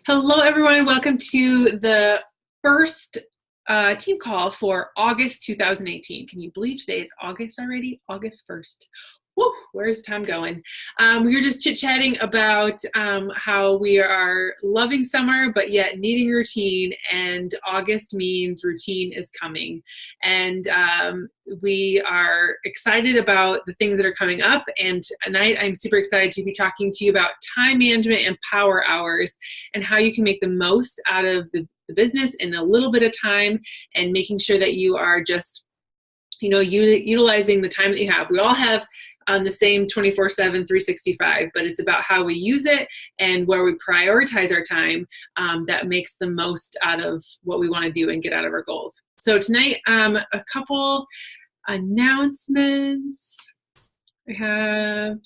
Hello, everyone. Welcome to the first team call for August 2018. Can you believe today is August already? August 1st. Woo, where's time going? We were just chit-chatting about how we are loving summer, but yet needing routine, and August means routine is coming. And we are excited about the things that are coming up, and tonight I'm super excited to be talking to you about time management and power hours and how you can make the most out of the business in a little bit of time, and making sure that you are just utilizing the time that you have. We all have on the same 24/7, 365, but it's about how we use it and where we prioritize our time that makes the most out of what we want to do and get out of our goals. So tonight, a couple announcements. I have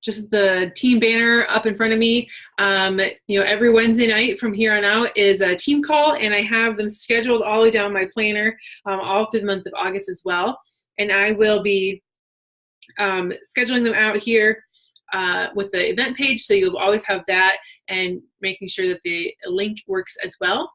just the team banner up in front of me. Every Wednesday night from here on out is a team call, and I have them scheduled all the way down my planner all through the month of August as well. And I will be scheduling them out here with the event page, so you'll always have that, and making sure that the link works as well.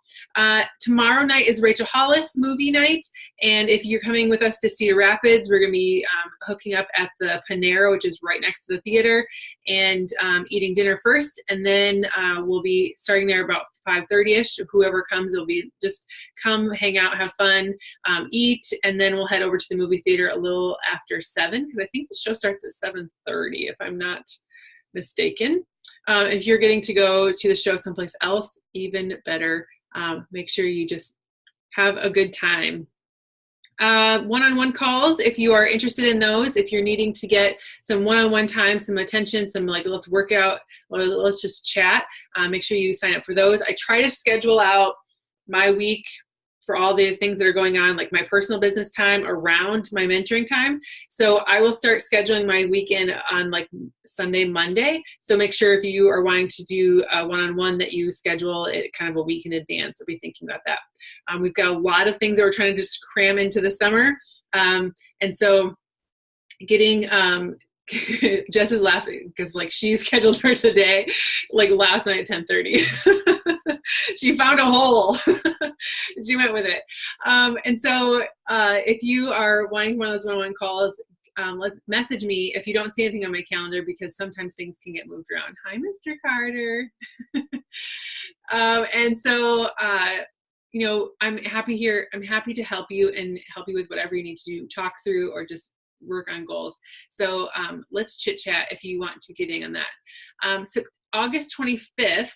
Tomorrow night is Rachel Hollis movie night, and if you're coming with us to Cedar Rapids, we're going to be hooking up at the Panera, which is right next to the theater, and eating dinner first, and then we'll be starting there about 5:30ish. Whoever comes will be just come, hang out, have fun, eat, and then we'll head over to the movie theater a little after 7, because I think the show starts at 7:30 if I'm not mistaken. If you're getting to go to the show someplace else, even better. Make sure you just have a good time. One-on-one calls, if you are interested in those, if you're needing to get some one-on-one time, some attention, some let's work out, let's just chat, make sure you sign up for those. I try to schedule out my week for all the things that are going on, like my personal business time around my mentoring time. So I will start scheduling my weekend on Sunday, Monday. So make sure if you are wanting to do a one-on-one that you schedule it kind of a week in advance. So be thinking about that. We've got a lot of things that we're trying to just cram into the summer. And so getting, Jess is laughing because she scheduled for today, last night at 10:30. She found a hole. She went with it. And so if you are wanting one of those one-on-one calls, let's message me if you don't see anything on my calendar, because sometimes things can get moved around. Hi, Mr. Carter. And so, I'm happy here. I'm happy to help you and help you with whatever you need to talk through or just work on goals. So let's chit chat if you want to get in on that. So August 25th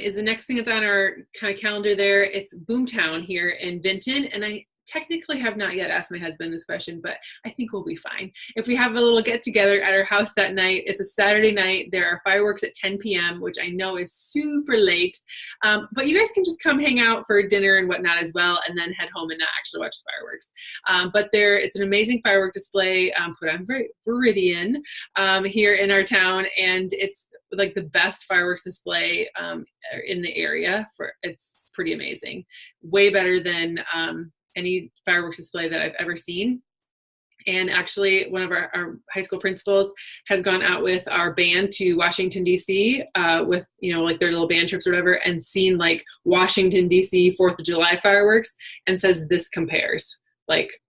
is the next thing that's on our kind of calendar there. It's Boomtown here in Vinton, and I technically have not yet asked my husband this question, but I think we'll be fine. If we have a little get together at our house that night, it's a Saturday night. There are fireworks at 10 p.m., which I know is super late, but you guys can just come hang out for dinner and whatnot as well, and then head home and not actually watch the fireworks. But it's an amazing firework display put on Viridian here in our town, and it's the best fireworks display in the area. It's pretty amazing, way better than any fireworks display that I've ever seen. And actually, one of our high school principals has gone out with our band to Washington, D.C. With, their little band trips or whatever, and seen Washington, D.C. 4th of July fireworks, and says this compares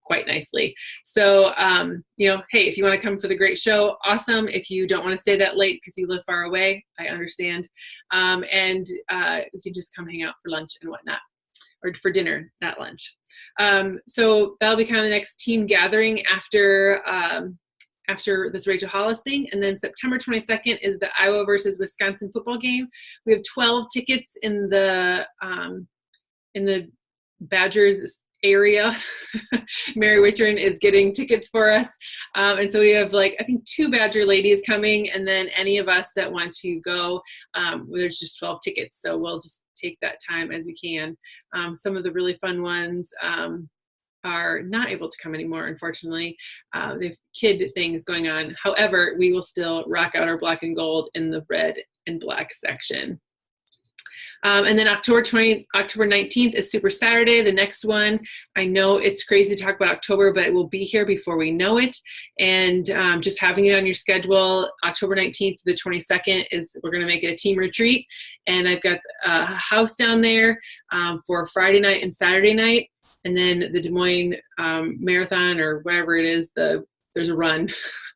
quite nicely. So, hey, if you want to come for the great show, awesome. If you don't want to stay that late because you live far away, I understand. And you can just come hang out for lunch and whatnot, or for dinner, not lunch. So that'll be kind of the next team gathering after this Rachel Hollis thing. And then September 22nd is the Iowa versus Wisconsin football game. We have 12 tickets in the Badgers area. Mary Wichern is getting tickets for us. And so we have I think 2 Badger ladies coming, and then any of us that want to go, there's just 12 tickets. So we'll just take that time as we can. Some of the really fun ones are not able to come anymore, unfortunately. They have kid things going on. However, we will still rock out our black and gold in the red and black section. And then October 19th is Super Saturday, the next one. I know it's crazy to talk about October, but it will be here before we know it. And just having it on your schedule, October 19th to the 22nd we're going to make it a team retreat. And I've got a house down there for Friday night and Saturday night. And then the Des Moines Marathon or whatever it is, there's a run.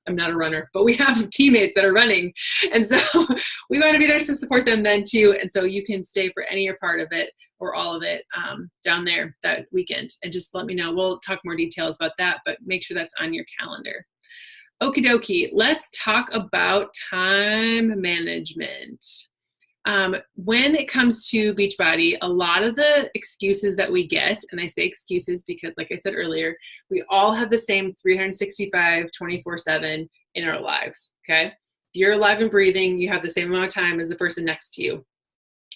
I'm not a runner, but we have teammates that are running. And so we want to be there to support them then too. And so you can stay for any part of it or all of it down there that weekend. And just let me know. We'll talk more details about that, but make sure that's on your calendar. Okie dokie. Let's talk about time management. When it comes to Beachbody, a lot of the excuses that we get, and I say excuses because like I said earlier, we all have the same 365, 24/7 in our lives, okay? If you're alive and breathing, you have the same amount of time as the person next to you.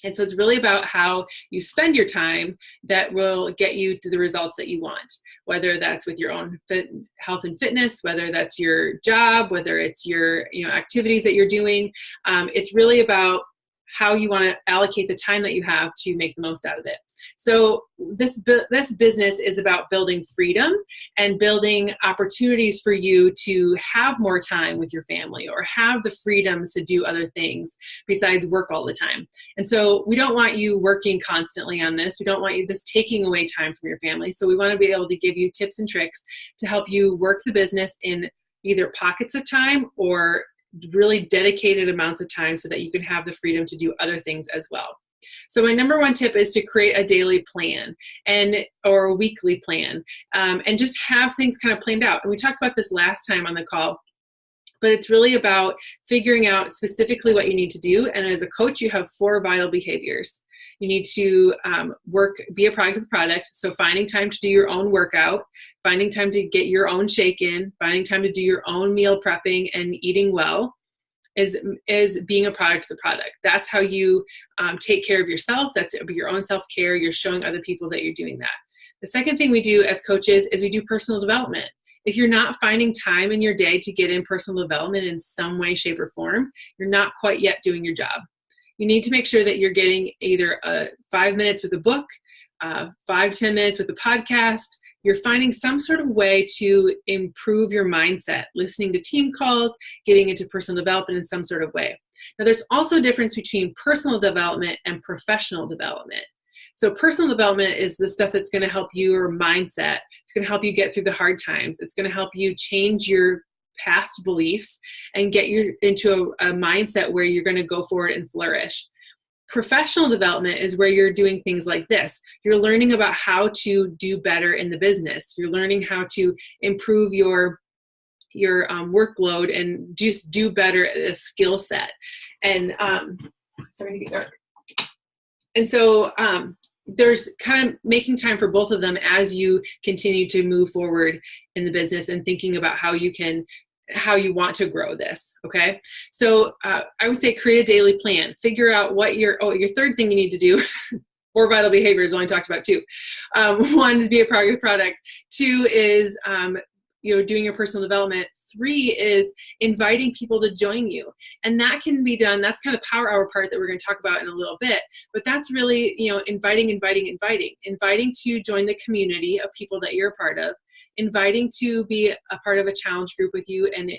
And so it's really about how you spend your time that will get you to the results that you want, whether that's with your own health and fitness, whether that's your job, whether it's your activities that you're doing. It's really about how you want to allocate the time that you have to make the most out of it. So this business is about building freedom and building opportunities for you to have more time with your family or have the freedoms to do other things besides work all the time. And so we don't want you working constantly on this. We don't want you this taking away time from your family. So we want to be able to give you tips and tricks to help you work the business in either pockets of time or really dedicated amounts of time so that you can have the freedom to do other things as well. So my number one tip is to create a daily plan or a weekly plan and just have things kind of planned out. And we talked about this last time on the call, but it's really about figuring out specifically what you need to do. And as a coach, you have 4 vital behaviors. You need to be a product of the product. So finding time to do your own workout, finding time to get your own shake in, finding time to do your own meal prepping and eating well is being a product of the product. That's how you take care of yourself. That's your own self-care. You're showing other people that you're doing that. The second thing we do as coaches is we do personal development. If you're not finding time in your day to get in personal development in some way, shape, or form, you're not quite yet doing your job. You need to make sure that you're getting either 5 minutes with a book, 5 to 10 minutes with a podcast. You're finding some sort of way to improve your mindset, listening to team calls, getting into personal development in some sort of way. Now, there's also a difference between personal development and professional development. So personal development is the stuff that's going to help your mindset. It's going to help you get through the hard times. It's going to help you change your past beliefs and get you into a mindset where you're going to go forward and flourish. Professional development is where you're doing things like this. You're learning about how to do better in the business. You're learning how to improve your workload and just do better at a skill set. And starting to get dark. And so there's kind of making time for both of them as you continue to move forward in the business and thinking about how you want to grow this. Okay. So I would say create a daily plan, figure out what your third thing you need to do. 4 vital behaviors, only talked about 2. 1 is be a product of the product. 2 is, doing your personal development. 3 is inviting people to join you. And that can be done. That's kind of the power hour part that we're going to talk about in a little bit. But that's really, inviting to join the community of people that you're a part of, inviting to be a part of a challenge group with you and,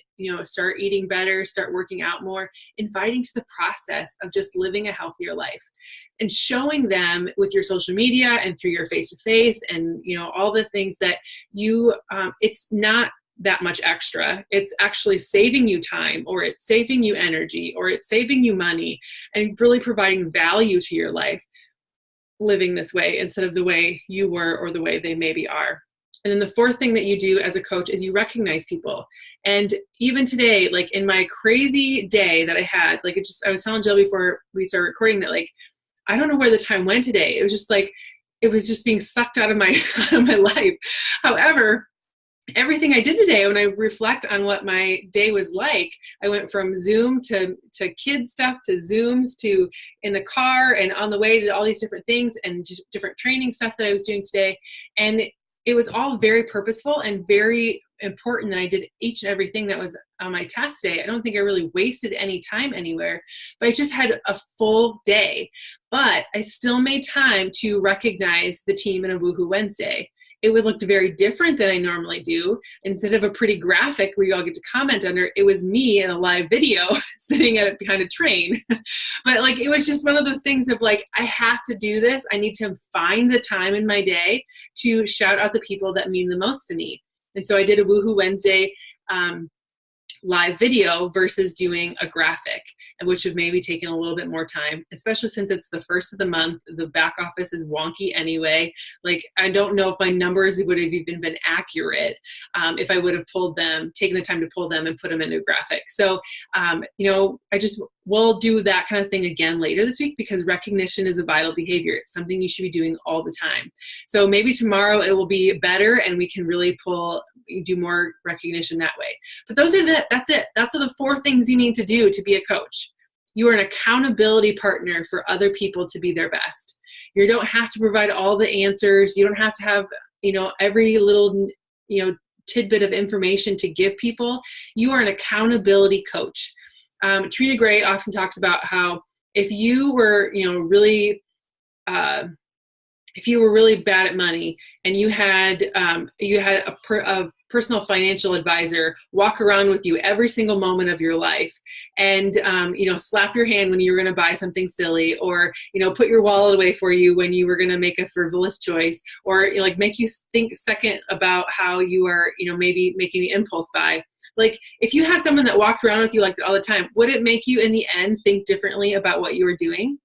start eating better, start working out more, inviting to the process of just living a healthier life and showing them with your social media and through your face-to-face and, all the things that it's not that much extra. It's actually saving you time, or it's saving you energy, or it's saving you money, and really providing value to your life living this way instead of the way you were or the way they maybe are. And then the 4th thing that you do as a coach is you recognize people. And even today, like in my crazy day that I had, I was telling Jill before we started recording that, I don't know where the time went today. It was just it was just being sucked out of my life. However, everything I did today, when I reflect on what my day was like, I went from Zoom to kid stuff, to Zooms, to in the car and on the way to all these different things and different training stuff that I was doing today. And it was all very purposeful and very important that I did each and everything that was on my task day. I don't think I really wasted any time anywhere, but I just had a full day. But I still made time to recognize the team in a Woohoo Wednesday it would look very different than I normally do. Instead of a pretty graphic where you all get to comment under, it was me in a live video sitting behind a train. But like, it was just one of those things of like, I have to do this. I need to find the time in my day to shout out the people that mean the most to me. And so I did a Woohoo Wednesday live video versus doing a graphic, which would maybe taken a little bit more time, especially since it's the first of the month. The back office is wonky anyway. Like, I don't know if my numbers would have even been accurate if I would have taken the time to pull them and put them into a graphic. So, I just will do that kind of thing again later this week, because recognition is a vital behavior. It's something you should be doing all the time. So maybe tomorrow it will be better and we can really do more recognition that way. But that's it. That's the 4 things you need to do to be a coach. You are an accountability partner for other people to be their best. You don't have to provide all the answers. You don't have to have, every little, tidbit of information to give people. You are an accountability coach. Trina Gray often talks about how if you were, really bad at money and you had a personal financial advisor walk around with you every single moment of your life and, slap your hand when you were going to buy something silly, or, put your wallet away for you when you were going to make a frivolous choice, or make you think second about how you are, maybe making the impulse buy. Like, if you had someone that walked around with you like that all the time, would it make you in the end think differently about what you were doing?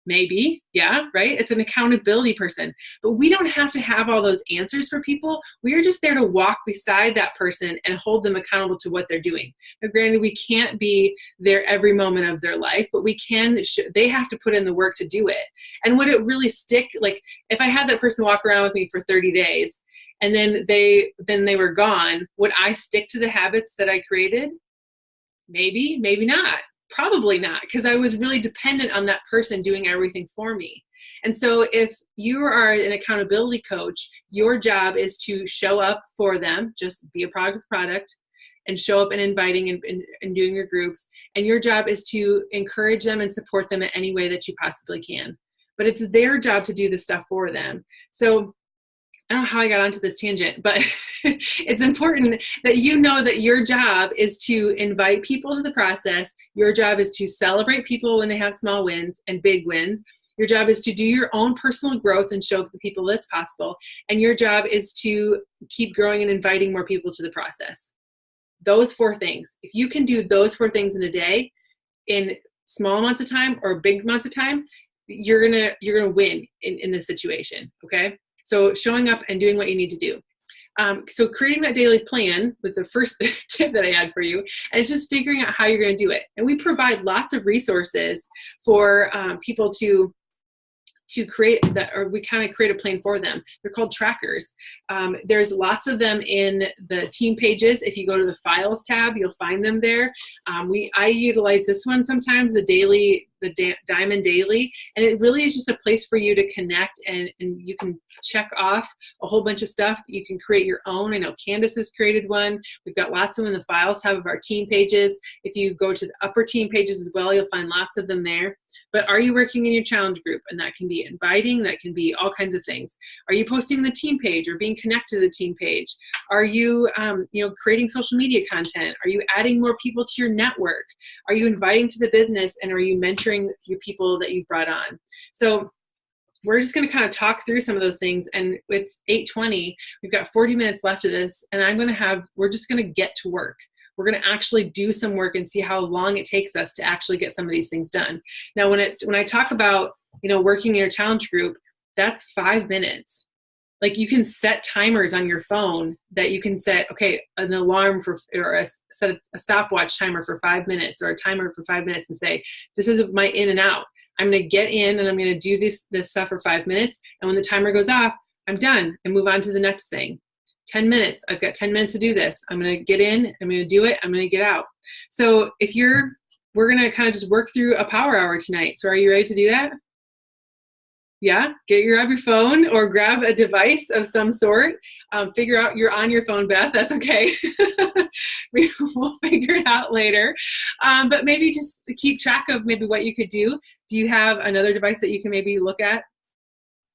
Maybe, yeah, right? It's an accountability person. But we don't have to have all those answers for people. We are just there to walk beside that person and hold them accountable to what they're doing. Now, granted, we can't be there every moment of their life, but we can. They have to put in the work to do it. And would it really stick? Like, if I had that person walk around with me for 30 days and then they were gone, would I stick to the habits that I created? Maybe, maybe not. Probably not, because I was really dependent on that person doing everything for me. And so if you are an accountability coach, your job is to show up for them, just be a product, and show up and inviting and doing your groups. And your job is to encourage them and support them in any way that you possibly can. But it's their job to do the stuff for them. So I don't know how I got onto this tangent, but it's important that you know that your job is to invite people to the process. Your job is to celebrate people when they have small wins and big wins. Your job is to do your own personal growth and show the people that's possible. And your job is to keep growing and inviting more people to the process. Those 4 things. If you can do those 4 things in a day, in small amounts of time or big amounts of time, you're gonna win in this situation, okay? So showing up and doing what you need to do. So creating that daily plan was the first tip that I had for you. And it's just figuring out how you're going to do it. And we provide lots of resources for people to create that, or we kind of create a plan for them. They're called trackers. There's lots of them in the team pages. If you go to the files tab, you'll find them there. I utilize this one sometimes, the Diamond Daily, and it really is just a place for you to connect and you can check off a whole bunch of stuff. You can create your own. I know Candace has created one. We've got lots of them in the files tab of our team pages. If you go to the upper team pages as well, you'll find lots of them there. But are you working in your challenge group? And that can be inviting, that can be all kinds of things. Are you posting the team page or being connected to the team page? Are you, creating social media content? Are you adding more people to your network? Are you inviting to the business, and are you mentoring your people that you've brought on? So we're just going to kind of talk through some of those things, and it's 8:20. We've got 40 minutes left of this, and we're just going to get to work. We're going to actually do some work and see how long it takes us to actually get some of these things done. Now, when I talk about, working in your challenge group, that's 5 minutes. Like, you can set timers on your phone that you can set, okay, an alarm set a stopwatch timer for 5 minutes, or a timer for 5 minutes, and say, this is my in and out. I'm going to get in and I'm going to do this stuff for 5 minutes. And when the timer goes off, I'm done and move on to the next thing. 10 minutes. I've got 10 minutes to do this. I'm going to get in, I'm going to do it, I'm going to get out. So we're going to kind of just work through a power hour tonight. So are you ready to do that? Yeah, grab your phone or grab a device of some sort. Figure out you're on your phone, Beth. That's okay. We'll figure it out later. But maybe just keep track of maybe what you could do. Do you have another device that you can maybe look at?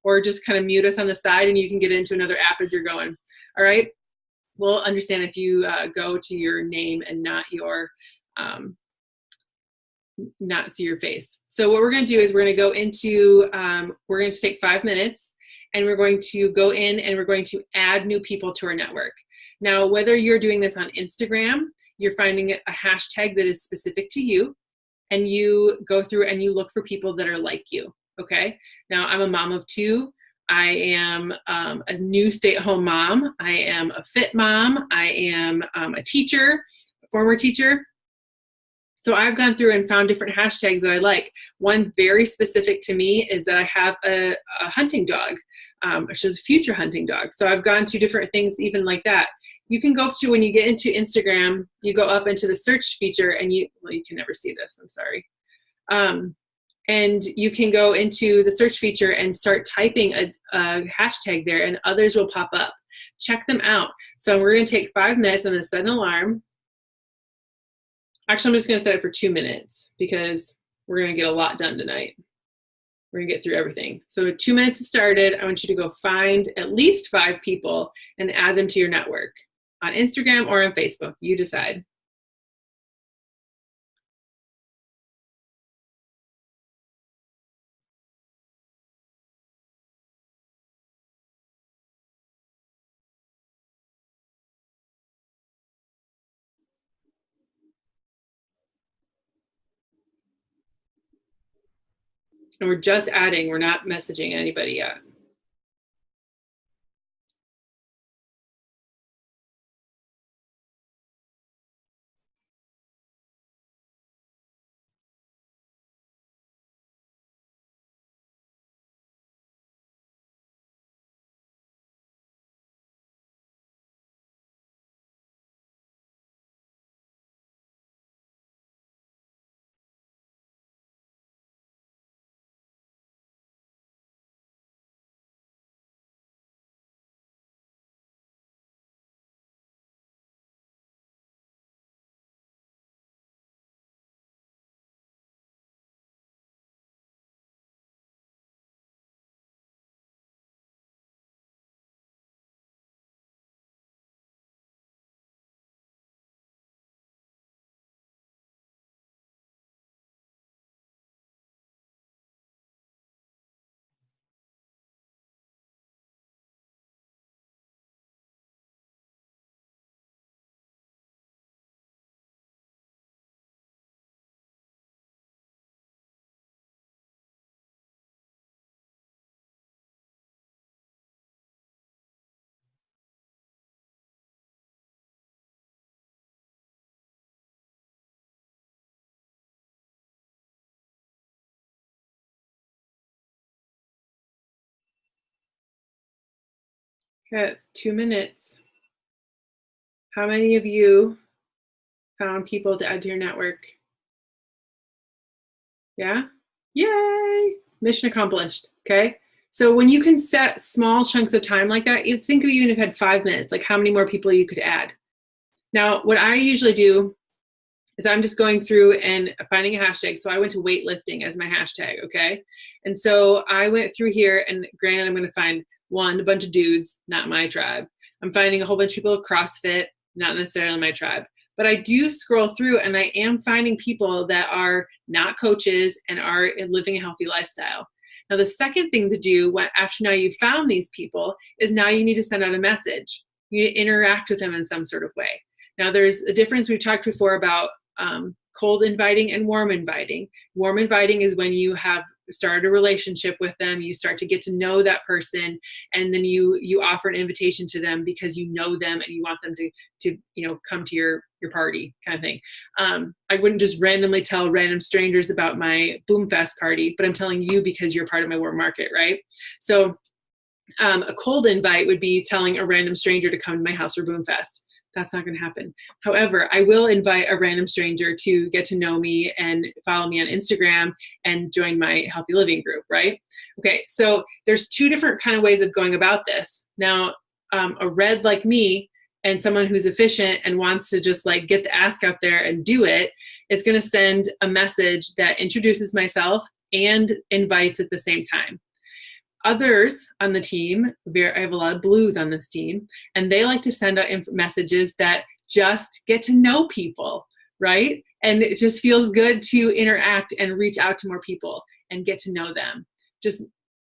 or just kind of mute us on the side and you can get into another app as you're going. All right. We'll understand if you go to your name and not your, not see your face. So what we're going to do is we're going to go into, we're going to take 5 minutes and we're going to go in and we're going to add new people to our network. Now, whether you're doing this on Instagram, you're finding a hashtag that is specific to you and you go through and you look for people that are like you. Okay. Now I'm a mom of 2. I am a new stay-at-home mom. I am a fit mom. I am a teacher, a former teacher. So I've gone through and found different hashtags that I like. One very specific to me is that I have a hunting dog, which is a future hunting dog. So I've gone to different things even like that. You can go up to, when you get into Instagram, you go up into the search feature and well, you can never see this, I'm sorry. And you can go into the search feature and start typing a hashtag there and others will pop up. Check them out. So we're going to take 5 minutes. I'm going to set an alarm. Actually, I'm just going to set it for 2 minutes because we're going to get a lot done tonight. We're going to get through everything. So 2 minutes has started. I want you to go find at least 5 people and add them to your network on Instagram or on Facebook. You decide. And we're just adding, we're not messaging anybody yet. Okay, 2 minutes. How many of you found people to add to your network? Yeah? Yay! Mission accomplished. Okay. So when you can set small chunks of time like that, you think of even if you had 5 minutes, like how many more people you could add. Now, what I usually do is I'm just going through and finding a hashtag. So I went to weightlifting as my hashtag, okay? And so I went through here, and granted, I'm going to find a bunch of dudes, not my tribe. I'm finding a whole bunch of people with CrossFit, not necessarily my tribe. But I do scroll through, and I am finding people that are not coaches and are living a healthy lifestyle. Now, the second thing to do after now you've found these people is now you need to send out a message. You need to interact with them in some sort of way. Now, there's a difference. We've talked before about cold inviting and warm inviting. Warm inviting is when you have started a relationship with them, you start to get to know that person, and then you offer an invitation to them because you know them and you want them to come to your party kind of thing. I wouldn't just randomly tell random strangers about my Boomfest party, but I'm telling you because you're part of my warm market, right? So a cold invite would be telling a random stranger to come to my house for Boomfest. That's not going to happen. However, I will invite a random stranger to get to know me and follow me on Instagram and join my healthy living group, right? Okay, so there's 2 different kind of ways of going about this. Now, a red like me and someone who's efficient and wants to just like get the ask out there and do it is going to send a message that introduces myself and invites at the same time. others on the team, I have a lot of blues on this team, and they like to send out messages that just get to know people, right? And it just feels good to interact and reach out to more people and get to know them.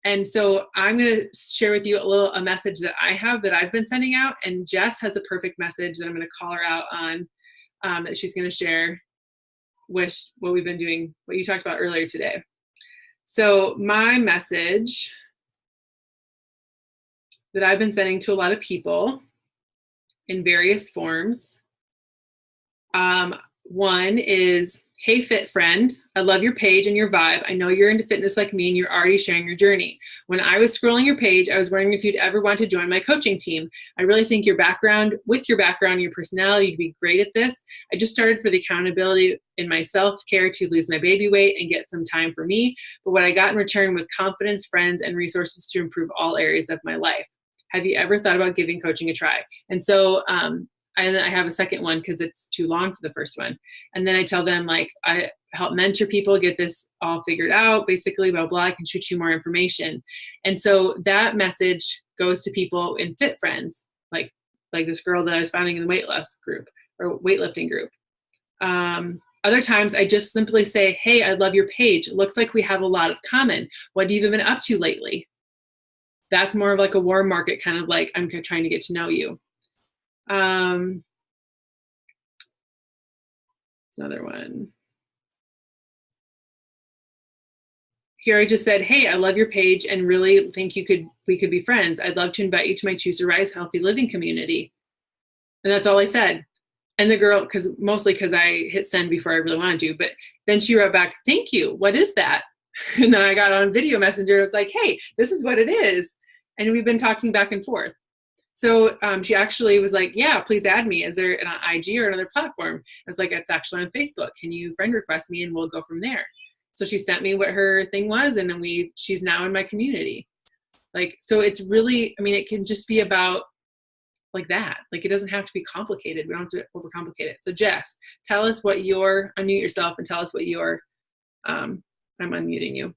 And so I'm going to share with you a message that I have that I've been sending out, and Jess has a perfect message that I'm going to call her out on, that she's going to share with what we've been doing, what you talked about earlier today. So my message that I've been sending to a lot of people in various forms. One is, hey, fit friend, I love your page and your vibe. I know you're into fitness like me and you're already sharing your journey. When I was scrolling your page, I was wondering if you'd ever want to join my coaching team. I really think your background, your personality, you'd be great at this. I just started for the accountability in my self-care to lose my baby weight and get some time for me. But what I got in return was confidence, friends, and resources to improve all areas of my life. Have you ever thought about giving coaching a try? And so I have a second one because it's too long for the first one. And then I tell them, like, I help mentor people get this all figured out, basically, blah, blah, I can shoot you more information. And so that message goes to people in Fit Friends, like this girl that I was finding in the weight loss group or weightlifting group. Other times I just simply say, hey, I love your page. It looks like we have a lot of common. What have you been up to lately? That's more of like a warm market, kind of like, I'm trying to get to know you. Another one. Here I just said, hey, I love your page and really think we could be friends. I'd love to invite you to my Choose to Rise Healthy Living community. And that's all I said. And the girl, mostly because I hit send before I really wanted to, but then she wrote back, thank you. What is that? And then I got on video messenger. I was like, hey, this is what it is. And we've been talking back and forth. So she actually was like, yeah, please add me. Is there an IG or another platform? I was like, it's actually on Facebook. Can you friend request me and we'll go from there? So she sent me what her thing was, and then she's now in my community. Like, so it's really, I mean, it can just be about like that. Like, it doesn't have to be complicated. We don't have to overcomplicate it. So Jess, tell us what unmute yourself and tell us what I'm unmuting you.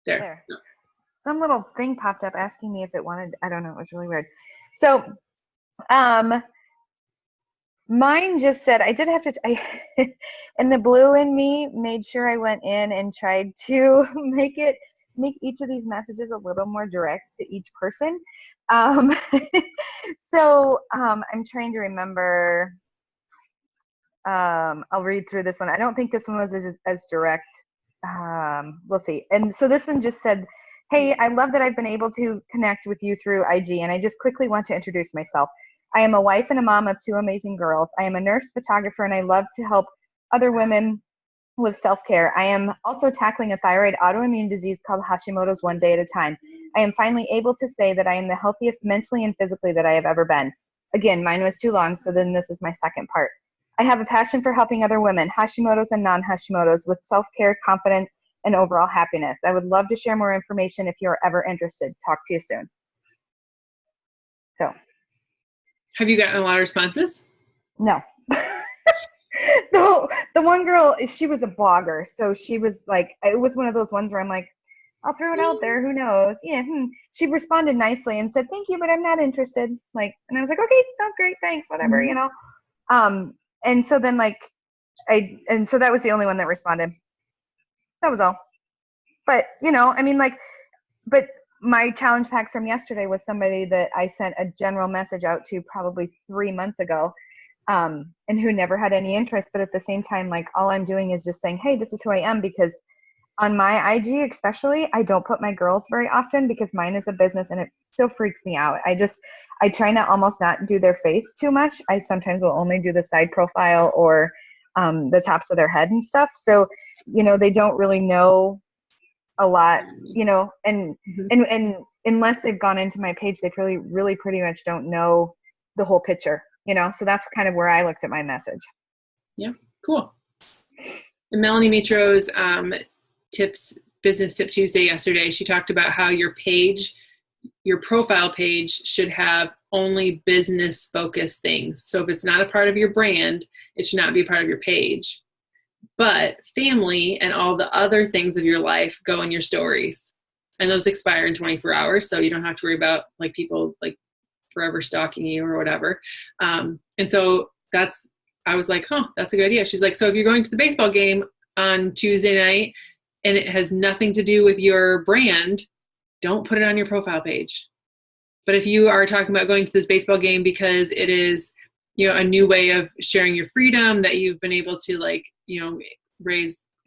There. Some little thing popped up asking me if it wanted, I don't know, it was really weird. So mine just said, I did have to, and the blue in me made sure I went in and tried to make each of these messages a little more direct to each person. So I'm trying to remember, I'll read through this one. I don't think this one was as direct. We'll see. And so this one just said, hey, I love that I've been able to connect with you through IG, and I just quickly want to introduce myself. I am a wife and a mom of 2 amazing girls. I am a nurse photographer, and I love to help other women with self-care. I am also tackling a thyroid autoimmune disease called Hashimoto's one day at a time. I am finally able to say that I am the healthiest mentally and physically that I have ever been. Again, mine was too long, so then this is my second part. I have a passion for helping other women, Hashimoto's and non-Hashimoto's, with self-care, confidence, and overall happiness. I would love to share more information if you're ever interested. Talk to you soon. So. Have you gotten a lot of responses? No. The one girl, she was a blogger. So she was like, it was one of those ones where I'm like, I'll throw it out there. Who knows? Yeah. She responded nicely and said, thank you, but I'm not interested. Like, and I was like, okay, sounds great. Thanks. Whatever, you know? And so then so that was the only one that responded. That was all. But, you know, I mean, but my challenge pack from yesterday was somebody that I sent a general message out to probably 3 months ago, and who never had any interest. But at the same time, like, all I'm doing is just saying, hey, this is who I am, because on my IG especially, I don't put my girls very often because mine is a business and it still freaks me out. I try to almost not do their face too much. I sometimes will only do the side profile or the tops of their head and stuff. So, you know, they don't really know a lot, you know, and unless they've gone into my page, they really pretty much don't know the whole picture, you know? So that's kind of where I looked at my message. Yeah, cool. And Melanie Mitro's Business Tip Tuesday yesterday, she talked about how your profile page should have only business focused things. So if it's not a part of your brand, it should not be a part of your page. But family and all the other things of your life go in your stories. And those expire in 24 hours. So you don't have to worry about like people like forever stalking you or whatever. And so I was like, that's a good idea. She's like, so if you're going to the baseball game on Tuesday night and it has nothing to do with your brand, don't put it on your profile page. But if you are talking about going to this baseball game because it is, a new way of sharing your freedom, that you've been able to like,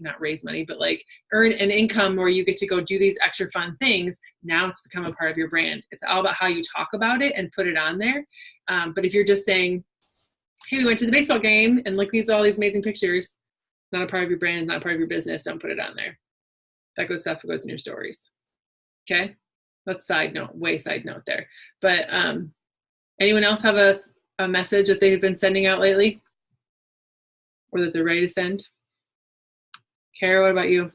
not raise money, but like earn an income where you get to go do these extra fun things. Now it's become a part of your brand. It's all about how you talk about it and put it on there. But if you're just saying, hey, we went to the baseball game and look, all these amazing pictures, not a part of your brand, not a part of your business, don't put it on there. That stuff goes in your stories. Okay. That's side note there. But anyone else have a message that they've been sending out lately or that they're ready to send? Kara, what about you?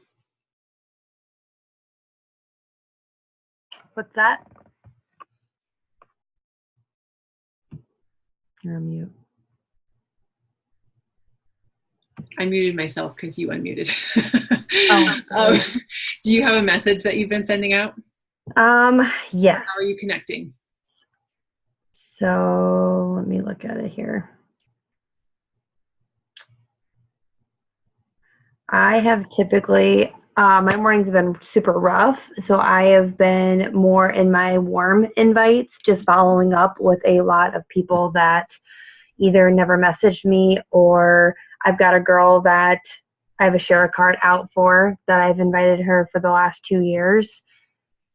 What's that? You're on mute. I muted myself because you unmuted. Oh. Do you have a message that you've been sending out? Yes. How are you connecting? So let me look at it here. I have typically, my mornings have been super rough, so I have been more in my warm invites, just following up with a lot of people that either never messaged me, or I've got a girl that I have a share card out for that I've invited her for the last 2 years.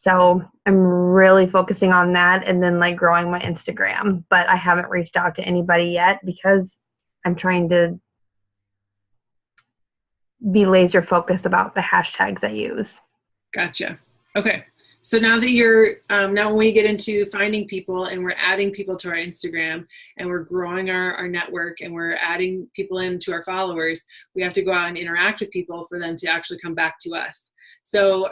So I'm really focusing on that and then like growing my Instagram, but I haven't reached out to anybody yet because I'm trying to be laser focused about the hashtags I use. Gotcha. Okay. So now that you're, now when we get into finding people and we're adding people to our Instagram and we're growing our network and we're adding people into our followers, we have to go out and interact with people for them to actually come back to us. So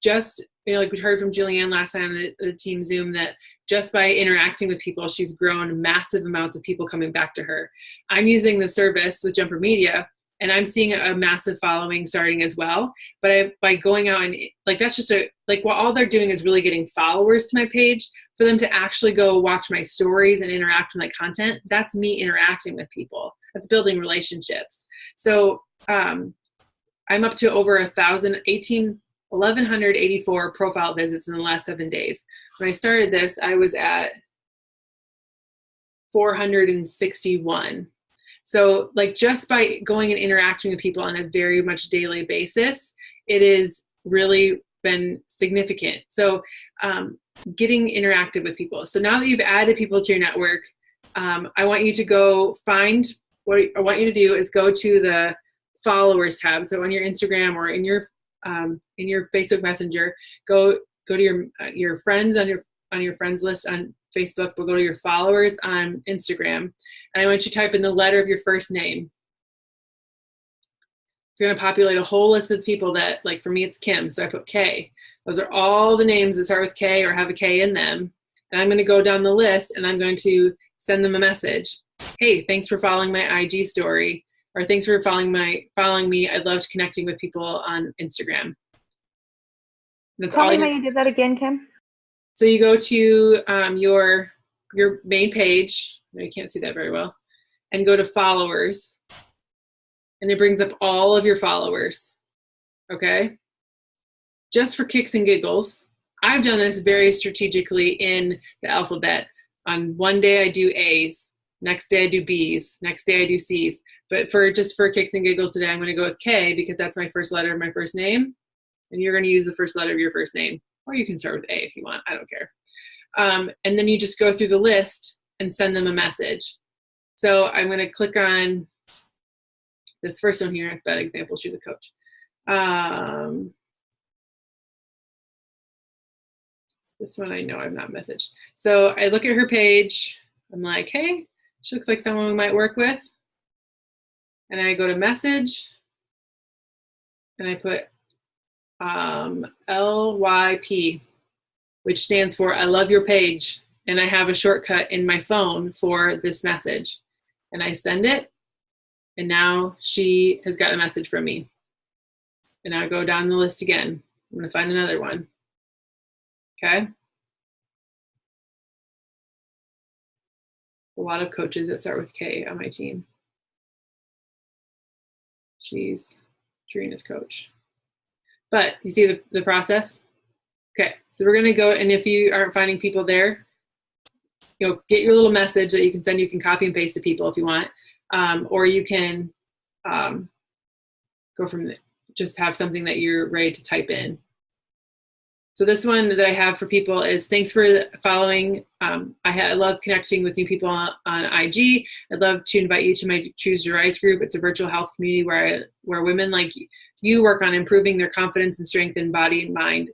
just, like we heard from Julianne last time at the team Zoom, that just by interacting with people, she's grown massive amounts of people coming back to her. I'm using the service with Jumper Media, and I'm seeing a massive following starting as well. But by going out and like, that's just what all they're doing is really getting followers to my page. For them to actually go watch my stories and interact with my content, that's me interacting with people. That's building relationships. So I'm up to over 1,184 profile visits in the last 7 days. When I started this, I was at 461. So like just by going and interacting with people on a very much daily basis, it has really been significant. So getting interactive with people. So now that you've added people to your network, I want you to go find, what I want you to do is go to the followers tab. So on your Instagram or in your Facebook Messenger, go to your friends on your friends list on Facebook, but go to your followers on Instagram. And I want you to type in the letter of your first name. It's going to populate a whole list of people that, like for me, it's Kim. So I put K. Those are all the names that start with K or have a K in them. And I'm going to go down the list and I'm going to send them a message. Hey, thanks for following my IG story. Or thanks for following me. I loved connecting with people on Instagram. Tell me how you did that again, Kim. So you go to your main page. You can't see that very well. And go to followers. And it brings up all of your followers. Okay? Just for kicks and giggles, I've done this very strategically in the alphabet. On one day I do A's. Next day I do B's. Next day I do C's. But for kicks and giggles today, I'm going to go with K because that's my first letter of my first name. And you're going to use the first letter of your first name. Or you can start with A if you want. I don't care. And then you just go through the list and send them a message. So I'm going to click on this first one here. Bad example. She's a coach. This one I know I've not messaged. So I look at her page. I'm like, hey, she looks like someone we might work with. And I go to message. And I put LYP, which stands for I love your page. And I have a shortcut in my phone for this message. And I send it. And now she has got a message from me. And I'll go down the list again. I'm going to find another one. Okay. A lot of coaches that start with K on my team. She's Karina's coach. But you see the process? Okay. So we're going to go, and if you aren't finding people there, get your little message that you can send. You can copy and paste to people if you want. Or you can go from just have something that you're ready to type in. So this one that I have for people is thanks for following. I love connecting with new people on IG. I'd love to invite you to my Choose Your Rise group. It's a virtual health community where women like you work on improving their confidence and strength in body and mind,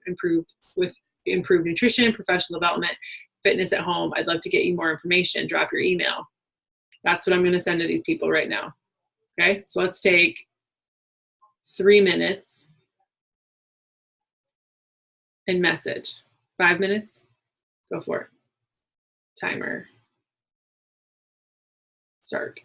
with improved nutrition, professional development, fitness at home. I'd love to get you more information. Drop your email. That's what I'm going to send to these people right now. Okay, so let's take 3 minutes and message. 5 minutes, go for it. Timer, start.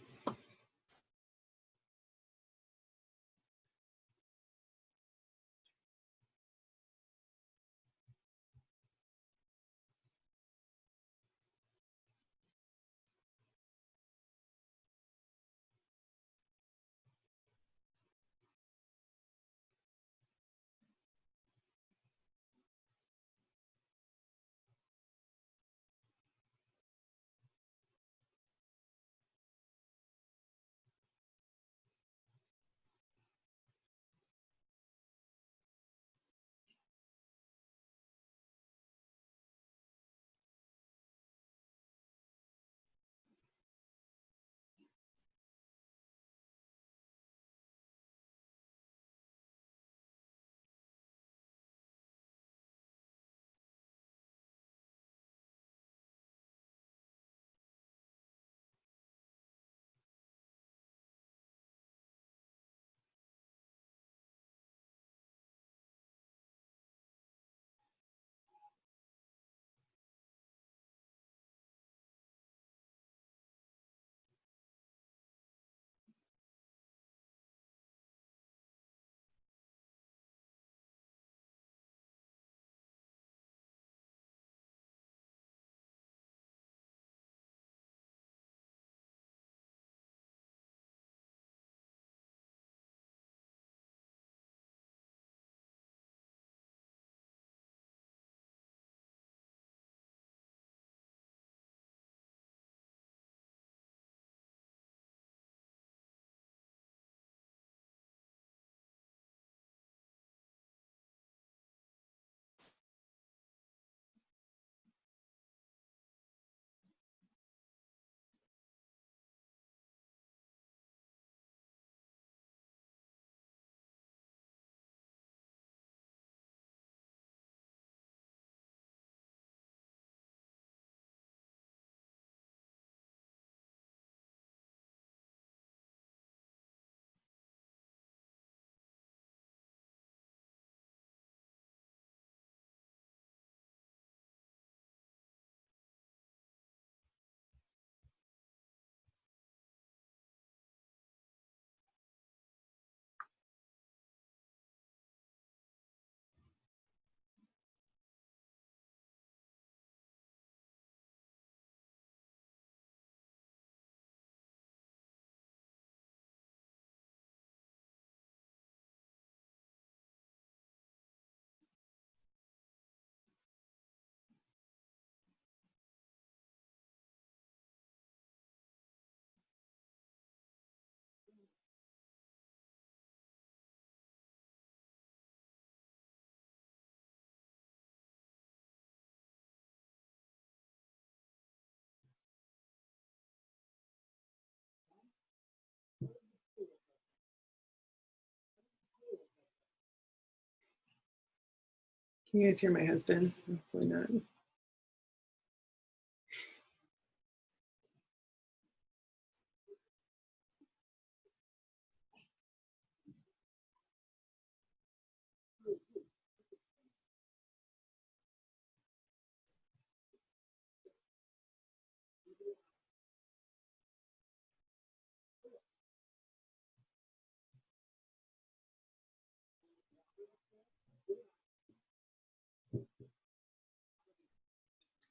Can you guys hear my husband? Hopefully not.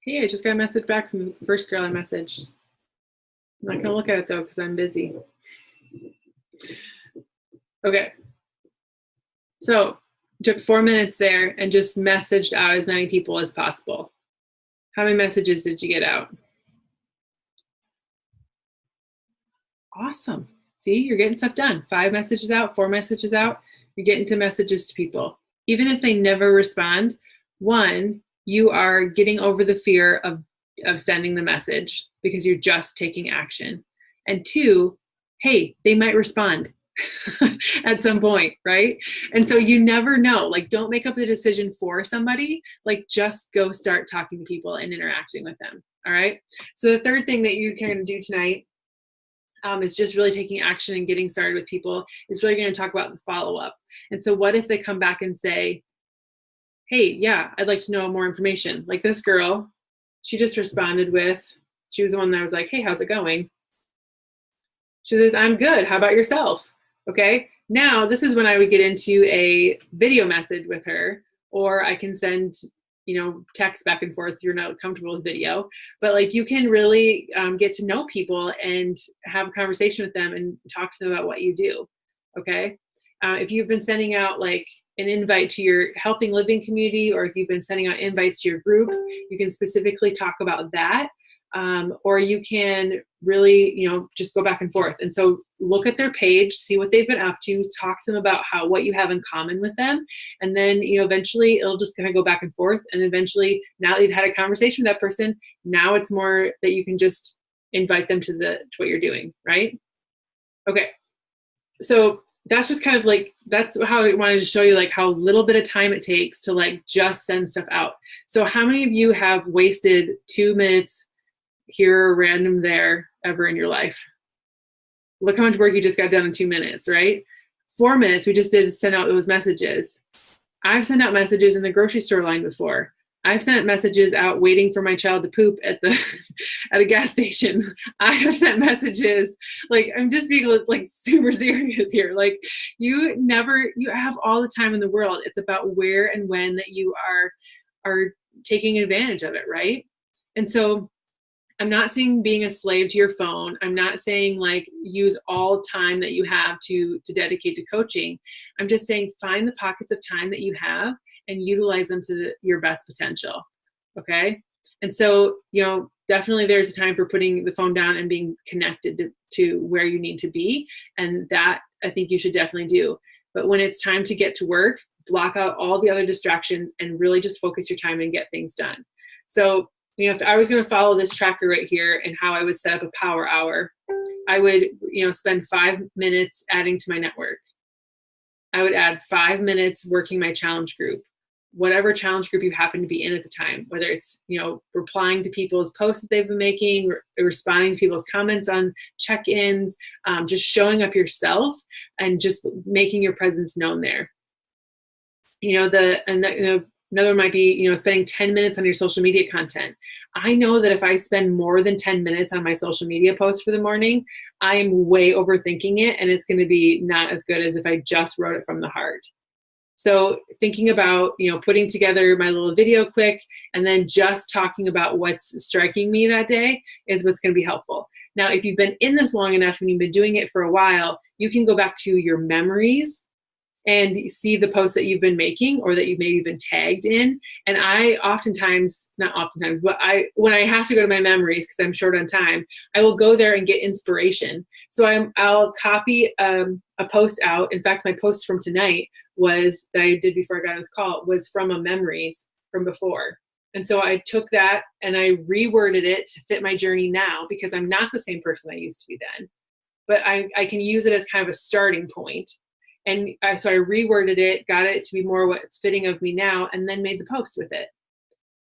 Hey, I just got a message back from the first girl I messaged. I'm not going to look at it though because I'm busy. Okay. So took 4 minutes there and just messaged out as many people as possible. How many messages did you get out? Awesome. See, you're getting stuff done. 5 messages out, 4 messages out. You're getting to messages to people. Even if they never respond, one, you are getting over the fear of sending the message because you're just taking action. And two, hey, they might respond at some point, right? And so you never know. Like, don't make up the decision for somebody. Like, just go start talking to people and interacting with them. All right. So the third thing that you can do tonight is just really taking action and getting started with people. Is really going to talk about the follow-up. And so what if they come back and say, hey, yeah, I'd like to know more information. Like this girl, she just responded with, she was the one that was like, hey, how's it going? She says, I'm good. How about yourself? Okay. Now this is when I would get into a video message with her, or I can send, text back and forth. You're not comfortable with video, but like you can really get to know people and have a conversation with them and talk to them about what you do. Okay. If you've been sending out like an invite to your Healthy Living community, or if you've been sending out invites to your groups, you can specifically talk about that. Or you can really, just go back and forth. And so look at their page, see what they've been up to, talk to them about what you have in common with them. And then, eventually it'll just kind of go back and forth. And eventually, now that you've had a conversation with that person, now it's more that you can just invite them to what you're doing. Right. Okay. So that's just kind of like, that's how I wanted to show you like how little bit of time it takes to like just send stuff out. So how many of you have wasted 2 minutes here, random there, ever in your life? Look how much work you just got done in 2 minutes, right? 4 minutes, we just did send out those messages. I've sent out messages in the grocery store line before. I've sent messages out waiting for my child to poop at a gas station. I have sent messages, like, I'm just being like super serious here. Like you have all the time in the world. It's about where and when that you are taking advantage of it, right? And so I'm not saying being a slave to your phone. I'm not saying like use all time that you have to dedicate to coaching. I'm just saying find the pockets of time that you have and utilize them to your best potential. Okay. And so, definitely there's a time for putting the phone down and being connected to where you need to be. And that I think you should definitely do. But when it's time to get to work, block out all the other distractions and really just focus your time and get things done. So, if I was going to follow this tracker right here and how I would set up a power hour, I would, spend 5 minutes adding to my network. I would add 5 minutes working my challenge group, whatever challenge group you happen to be in at the time, whether it's, replying to people's posts that they've been making, responding to people's comments on check-ins, just showing up yourself and just making your presence known there. Another might be, spending 10 minutes on your social media content. I know that if I spend more than 10 minutes on my social media post for the morning, I am way overthinking it and it's going to be not as good as if I just wrote it from the heart. So thinking about, putting together my little video quick and then just talking about what's striking me that day is what's going to be helpful. Now, if you've been in this long enough and you've been doing it for a while, you can go back to your memories and see the posts that you've been making or that you've maybe been tagged in. And I when I have to go to my memories because I'm short on time, I will go there and get inspiration. So I'll copy a post out. In fact, my post from tonight that I did before I got on this call was from a memories from before. And so I took that and I reworded it to fit my journey now because I'm not the same person I used to be then. But I can use it as kind of a starting point. And so I reworded it, got it to be more what's fitting of me now, and then made the post with it.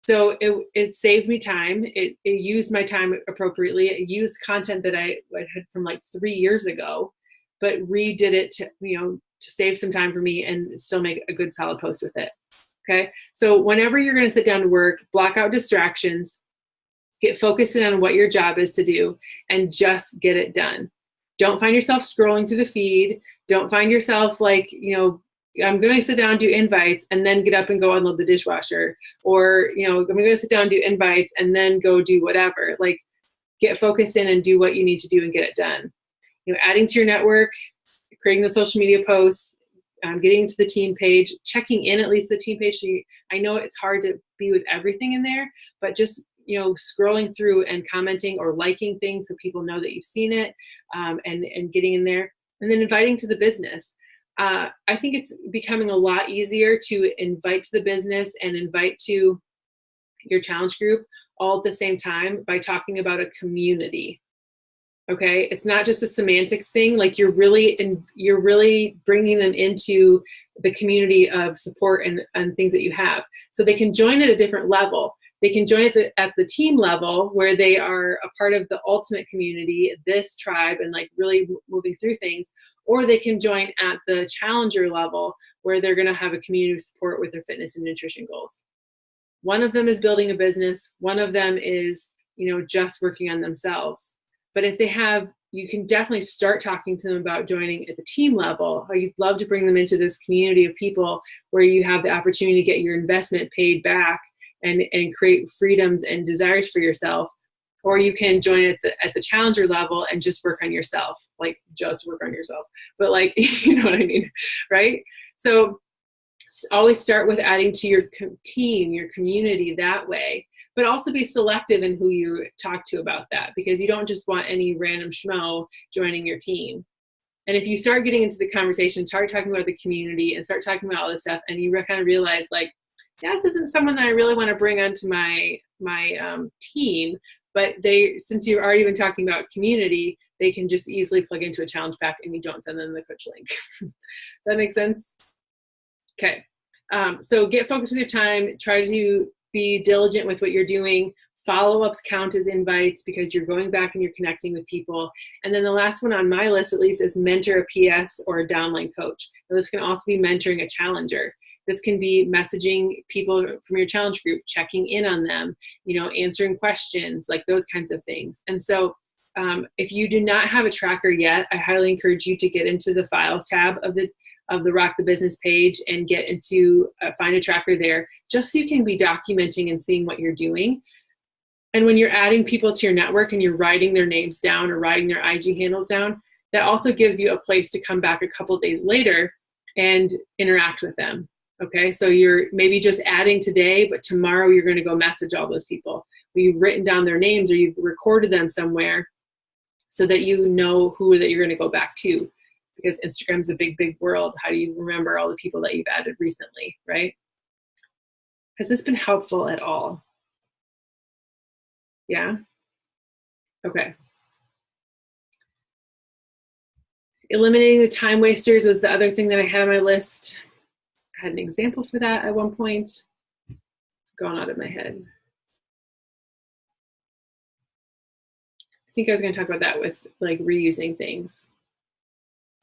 So it saved me time. It used my time appropriately. It used content that I had from like 3 years ago, but redid it to save some time for me and still make a good solid post with it. Okay. So whenever you're going to sit down to work, block out distractions, get focused in on what your job is to do, and just get it done. Don't find yourself scrolling through the feed. Don't find yourself like, I'm going to sit down and do invites and then get up and go unload the dishwasher, or, I'm going to sit down and do invites and then go do whatever. Like, get focused in and do what you need to do and get it done. Adding to your network, creating the social media posts, getting to the team page, checking in at least the team page. So I know it's hard to be with everything in there, but just, scrolling through and commenting or liking things so people know that you've seen it, and getting in there, and then inviting to the business. I think it's becoming a lot easier to invite to the business and invite to your challenge group all at the same time by talking about a community. Okay, it's not just a semantics thing. Like, you're really bringing them into the community of support and things that you have, so they can join at a different level. They can join at the team level, where they are a part of the ultimate community, this tribe, and like really moving through things. Or they can join at the challenger level, where they're going to have a community of support with their fitness and nutrition goals. One of them is building a business. One of them is, just working on themselves. But if they have, you can definitely start talking to them about joining at the team level, or you'd love to bring them into this community of people where you have the opportunity to get your investment paid back and create freedoms and desires for yourself. Or you can join at the challenger level and just work on yourself, like just work on yourself. But like, you know what I mean, right? So always start with adding to your team, your community that way, but also be selective in who you talk to about that, because you don't just want any random schmo joining your team. And if you start getting into the conversation, start talking about the community and start talking about all this stuff, and you kind of realize like, yeah, this isn't someone that I really want to bring onto my team, but since you've already been talking about community, they can just easily plug into a challenge pack and you don't send them the coach link. Does that make sense? Okay. So get focused with your time. Try to be diligent with what you're doing. Follow-ups count as invites because you're going back and you're connecting with people. And then the last one on my list, at least, is mentor a PS or a downline coach. Now, this can also be mentoring a challenger. This can be messaging people from your challenge group, checking in on them, answering questions, like those kinds of things. And so if you do not have a tracker yet, I highly encourage you to get into the files tab of the Rock the Business page and get into find a tracker there, just so you can be documenting and seeing what you're doing. And when you're adding people to your network and you're writing their names down or writing their IG handles down, that also gives you a place to come back a couple days later and interact with them. Okay, so you're maybe just adding today, but tomorrow you're going to go message all those people. Or you've written down their names or you've recorded them somewhere so that you know who that you're going to go back to. Because Instagram's a big, big world. How do you remember all the people that you've added recently, right? Has this been helpful at all? Yeah? Okay. Eliminating the time wasters was the other thing that I had on my list. I had an example for that at one point. It's gone out of my head. I think I was going to talk about that with like reusing things.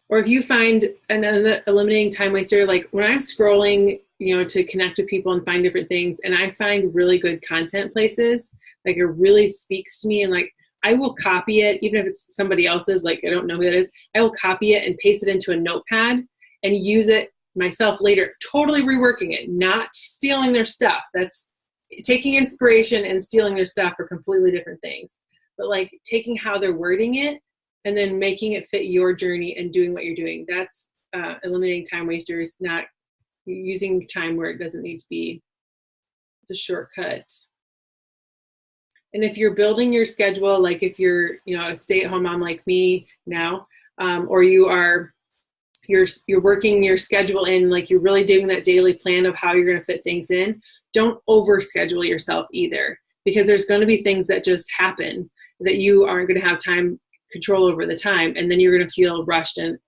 Or if you find another eliminating time waster, like when I'm scrolling, to connect with people and find different things, and I find really good content places, like it really speaks to me, and like I will copy it, even if it's somebody else's, like I don't know who that is, I will copy it and paste it into a notepad and use it myself later, totally reworking it, not stealing their stuff. That's taking inspiration and stealing their stuff are completely different things. But like taking how they're wording it and then making it fit your journey and doing what you're doing. That's eliminating time wasters, not using time where it doesn't need to be. It's a shortcut. And if you're building your schedule, like if you're, a stay-at-home mom like me now, or you're working your schedule in, like you're really doing that daily plan of how you're going to fit things in, don't overschedule yourself either, because there's going to be things that just happen that you aren't going to have time control over the time, and then you're going to feel rushed and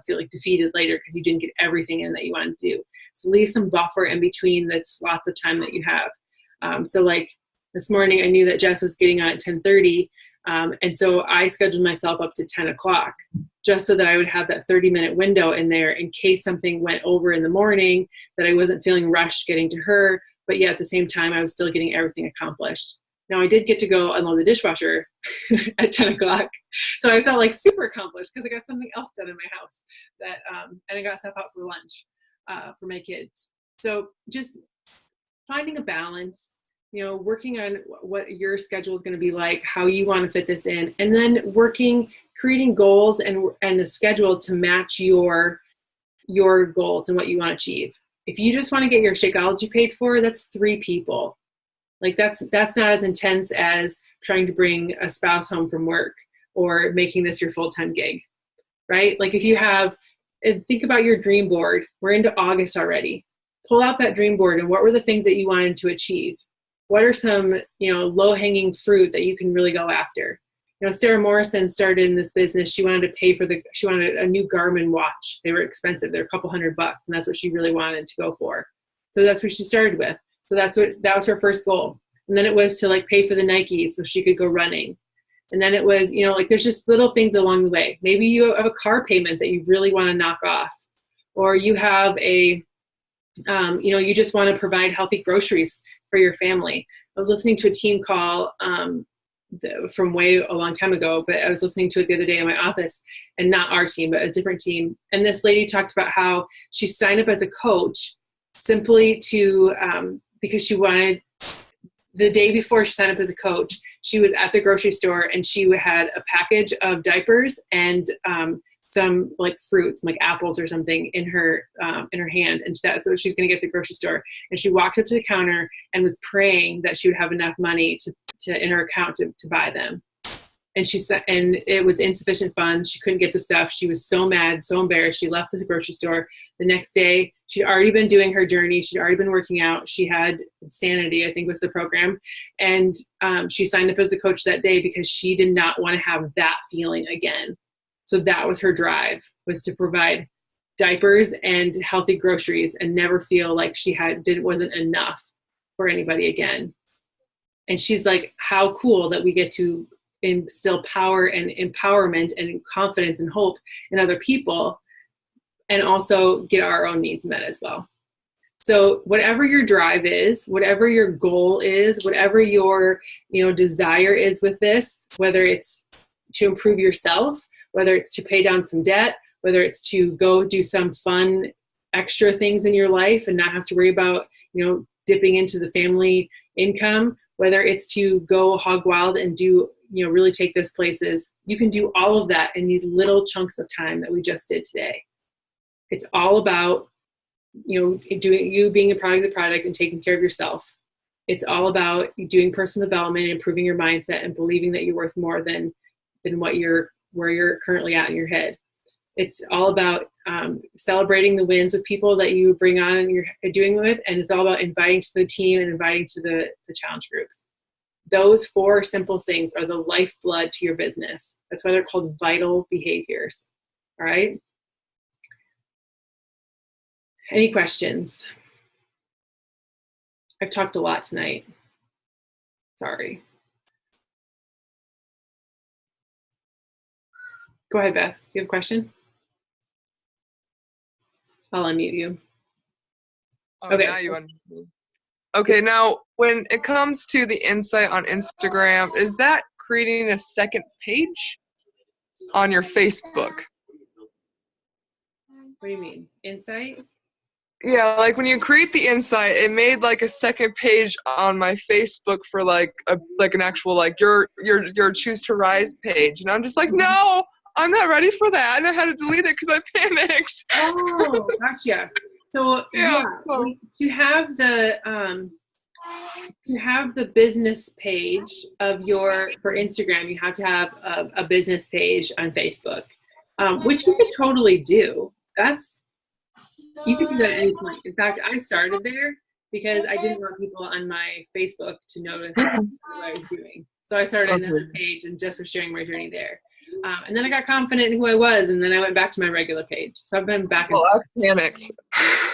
feel like defeated later because you didn't get everything in that you wanted to do. So leave some buffer in between the slots of time that you have. So like this morning, I knew that Jess was getting on at 10:30, and so I scheduled myself up to 10 o'clock just so that I would have that 30-minute window in there in case something went over in the morning, that I wasn't feeling rushed getting to her, but yet at the same time I was still getting everything accomplished. Now I did get to go unload the dishwasher at 10 o'clock. So I felt like super accomplished because I got something else done in my house and I got stuff out for lunch for my kids. So just finding a balance, working on what your schedule is going to be like, how you want to fit this in, and then creating goals and the schedule to match your goals and what you want to achieve. If you just want to get your Shakeology paid for, that's 3 people. Like that's not as intense as trying to bring a spouse home from work or making this your full-time gig, right? Like think about your dream board. We're into August already. Pull out that dream board and what were the things that you wanted to achieve? What are some, low-hanging fruit that you can really go after? Sarah Morrison started in this business. She wanted she wanted a new Garmin watch. They were expensive. They're a couple $100, and that's what she really wanted to go for. So that's what she started with. So that was her first goal. And then it was to pay for the Nikes so she could go running. And then it was, there's just little things along the way. Maybe you have a car payment that you really want to knock off, or you have you just want to provide healthy groceries for your family. I was listening to a team call from way a long time ago, but I was listening to it the other day in my office, and not our team, but a different team. And this lady talked about how she signed up as a coach simply to, because she wanted, the day before she signed up as a coach, she was at the grocery store and she had a package of diapers and some fruits, like apples or something in her hand. And that's what she's going to get at the grocery store. And she walked up to the counter and was praying that she would have enough money to in her account to buy them. And she said, and it was insufficient funds. She couldn't get the stuff. She was so mad, so embarrassed. She left the grocery store. The next day, she'd already been doing her journey. She'd already been working out. She had Insanity, I think was the program. And she signed up as a coach that day because she did not want to have that feeling again. So that was her drive, was to provide diapers and healthy groceries and never feel like wasn't enough for anybody again. And she's like, how cool that we get to instill power and empowerment and confidence and hope in other people, and also get our own needs met as well. So whatever your drive is, whatever your goal is, whatever your desire is with this, whether it's to improve yourself, whether it's to pay down some debt, whether it's to go do some fun extra things in your life and not have to worry about dipping into the family income, whether it's to go hog wild and do really take this places, you can do all of that in these little chunks of time that we just did today. It's all about being a product of the product and taking care of yourself. It's all about doing personal development, improving your mindset, and believing that you're worth more than where you're currently at in your head. It's all about celebrating the wins with people that you bring on and you're doing with, and it's all about inviting to the team and inviting to the challenge groups. Those 4 simple things are the lifeblood to your business. That's why they're called vital behaviors. All right? Any questions? I've talked a lot tonight. Sorry. Go ahead, Beth. You have a question? I'll unmute you. Oh, okay. Now you unmute me. Okay, now when it comes to the Insight on Instagram, is that creating a second page on your Facebook? What do you mean? Insight? Yeah, like when you create the Insight, it made a second page on my Facebook for an actual your Choose to Rise page. And I'm just like, no, I'm not ready for that. And I had to delete it because I panicked. Oh, gotcha. So yeah, to have the business page for Instagram, you have to have a business page on Facebook, which you could totally do. You could do that at any point. In fact, I started there because I didn't want people on my Facebook to notice what I was doing. So I started another page and just was sharing my journey there. And then I got confident in who I was, and then I went back to my regular page. So I've been back. Well, I panicked.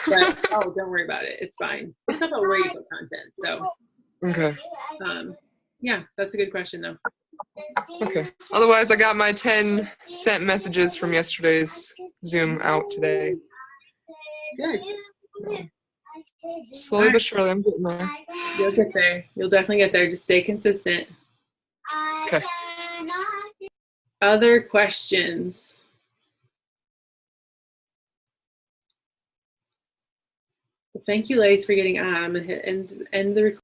But, don't worry about it. It's fine. It's about where you put content. So. Okay. Yeah, that's a good question, though. Okay. Otherwise, I got my 10 sent messages from yesterday's Zoom out today. Good. Slowly but surely, I'm getting there. You'll get there. You'll definitely get there. Just stay consistent. Okay. Other questions? Well, thank you, ladies, for getting on. I'm going to hit end the recording.